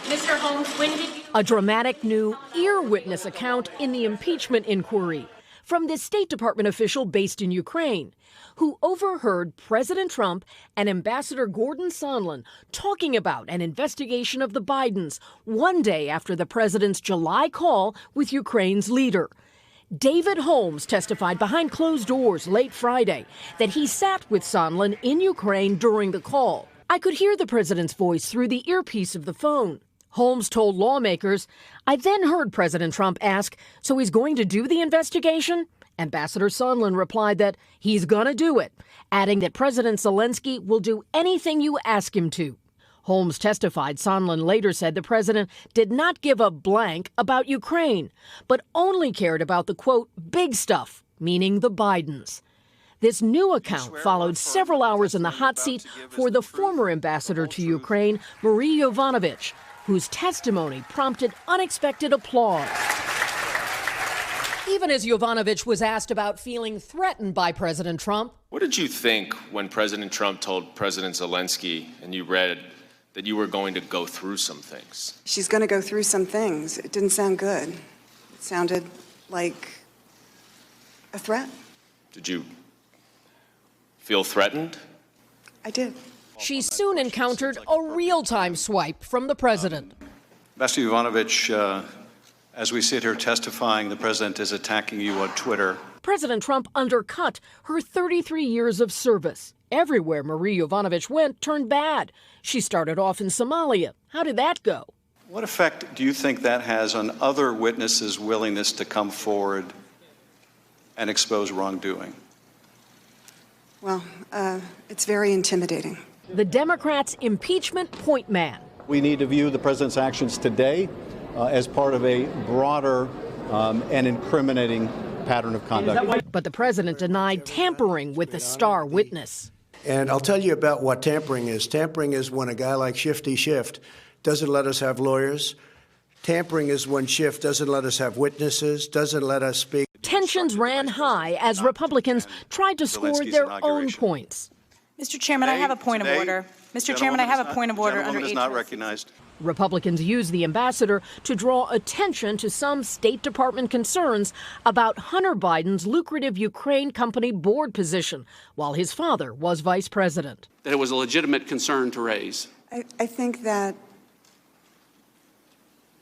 Mr. Holmes, when did you... A dramatic new ear witness account in the impeachment inquiry from this State Department official based in Ukraine, who overheard President Trump and Ambassador Gordon Sondland talking about an investigation of the Bidens 1 day after the president's July call with Ukraine's leader. David Holmes testified behind closed doors late Friday that he sat with Sondland in Ukraine during the call. I could hear the president's voice through the earpiece of the phone. Holmes told lawmakers, I then heard President Trump ask, so he's going to do the investigation? Ambassador Sondland replied that he's going to do it, adding that President Zelensky will do anything you ask him to. Holmes testified Sondland later said the president did not give a blank about Ukraine, but only cared about the, quote, big stuff, meaning the Bidens. This new account followed several hours in the hot seat for the former ambassador to Ukraine, Marie Yovanovitch, whose testimony prompted unexpected applause. Even as Yovanovitch was asked about feeling threatened by President Trump. What did you think when President Trump told President Zelensky and you read that you were going to go through some things? She's going to go through some things. It didn't sound good. It sounded like a threat. Did you feel threatened? I did. She soon encountered a real-time swipe from the president. Ambassador Yovanovitch, as we sit here testifying, the president is attacking you on Twitter. President Trump undercut her 33 years of service. Everywhere Marie Yovanovitch went turned bad. She started off in Somalia. How did that go? What effect do you think that has on other witnesses' willingness to come forward and expose wrongdoing? Well, it's very intimidating. The Democrats' impeachment point man. We need to view the president's actions today as part of a broader and incriminating pattern of conduct. But the president denied tampering with the star witness. And I'll tell you about what tampering is. Tampering is when a guy like Shifty Schiff doesn't let us have lawyers. Tampering is when Schiff doesn't let us have witnesses, doesn't let us speak. Tensions ran high as Republicans tried to score their own points. Mr. Chairman, I have a point of order. Mr. Chairman, I have a point of order under is not recognized. Republicans used the ambassador to draw attention to some State Department concerns about Hunter Biden's lucrative Ukraine company board position while his father was vice president. That it was a legitimate concern to raise. I think that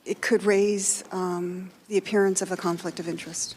it could raise the appearance of a conflict of interest.